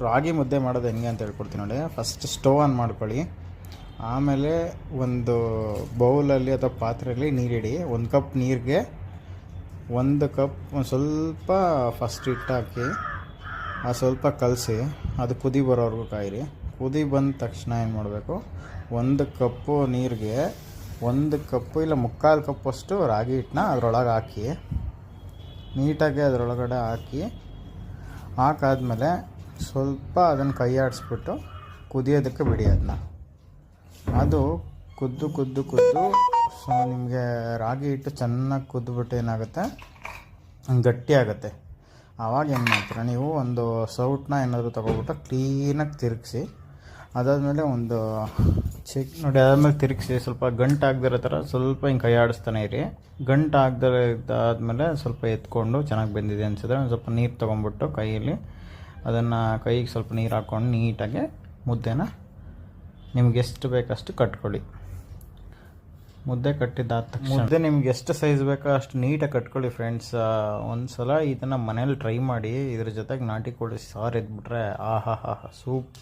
ರಾಗಿ ಮುದ್ದೆ ಮಾಡೋದು ಹೆಂಗೆ ಅಂತ ಹೇಳ್ಕೊಡ್ತೀನಿ ನೋಡಿ. ಫಸ್ಟ್ ಸ್ಟವ್ ಆನ್ ಮಾಡ್ಕೊಳ್ಳಿ. ಆಮೇಲೆ ಒಂದು ಬೌಲಲ್ಲಿ ಅಥವಾ ಪಾತ್ರೆಯಲ್ಲಿ ನೀರಿಡಿ. 1 ಕಪ್ ನೀರಿಗೆ 1 ಕಪ್ ಒಂದು ಸ್ವಲ್ಪ ಫಸ್ಟ್ ಹಿಟ್ಟು ಹಾಕಿ ಸ್ವಲ್ಪ ಕಲಸಿ ಅದು ಕುದಿ ಬರೋವರೆಗೂ ಕಾಯಿರಿ. ಕುದಿ ಬಂದ ತಕ್ಷಣ ಏನು ಮಾಡಬೇಕು, 1 ಕಪ್ಪು ನೀರಿಗೆ 1 ಕಪ್ಪು ಇಲ್ಲ 3/4 ಕಪ್ಪಷ್ಟು ರಾಗಿ ಹಿಟ್ಟನ್ನ ಅದರೊಳಗೆ ಹಾಕಿ ನೀಟಾಗಿ ಅದರೊಳಗಡೆ ಹಾಕಾದ್ಮೇಲೆ ಸ್ವಲ್ಪ ಅದನ್ನು ಕೈ ಆಡಿಸ್ಬಿಟ್ಟು ಕುದಿಯೋದಕ್ಕೆ ಬಿಡಿ. ಅದು ಕುದ್ದು ಸೊ ನಿಮಗೆ ರಾಗಿ ಹಿಟ್ಟು ಚೆನ್ನಾಗಿ ಕುದ್ದುಬಿಟ್ಟು ಏನಾಗುತ್ತೆ, ಗಟ್ಟಿ ಆಗುತ್ತೆ. ಆವಾಗ ಏನು ಮಾಡ್ತೀರ, ನೀವು ಒಂದು ಸೌಟನ್ನ ಏನಾದರೂ ತೊಗೊಬಿಟ್ಟು ಕ್ಲೀನಾಗಿ ತಿರುಗಿಸಿ, ಅದಾದಮೇಲೆ ಒಂದು ನೋಡಿ ಅದಾದಮೇಲೆ ತಿರುಗಿಸಿ ಸ್ವಲ್ಪ ಗಂಟು ಆಗದಿರೋ ಥರ ಸ್ವಲ್ಪ ಹಿಂಗೆ ಕೈ ಆಡಿಸ್ತಾನೆ ಇರಿ. ಗಂಟು ಆಗದಾದ್ಮೇಲೆ ಸ್ವಲ್ಪ ಎತ್ಕೊಂಡು ಚೆನ್ನಾಗಿ ಬೆಂದಿದೆ ಅನಿಸಿದ್ರೆ ಒಂದು ಸ್ವಲ್ಪ ನೀರು ತೊಗೊಂಬಿಟ್ಟು ಕೈಯಲ್ಲಿ ಅದನ್ನು ಕೈಗೆ ಸ್ವಲ್ಪ ನೀರು ಹಾಕ್ಕೊಂಡು ನೀಟಾಗಿ ಮುದ್ದೆನ ನಿಮ್ಗೆ ಎಷ್ಟು ಬೇಕಷ್ಟು ಕಟ್ಕೊಳ್ಳಿ. ಮುದ್ದೆ ಕಟ್ಟಿದ್ದಾದ ತಕ್ಷಣ ಮುದ್ದೆ ನಿಮ್ಗೆ ಎಷ್ಟು ಸೈಜ್ ಬೇಕೋ ಅಷ್ಟು ನೀಟಾಗಿ ಕಟ್ಕೊಳ್ಳಿ ಫ್ರೆಂಡ್ಸ್. ಒಂದು ಸಲ ಇದನ್ನು ಮನೇಲಿ ಟ್ರೈ ಮಾಡಿ. ಇದ್ರ ಜೊತೆಗೆ ನಾಟಿ ಕೋಳಿ ಸಾರು ಇದ್ಬಿಟ್ರೆ ಆಹಾ ಸೂಪ್.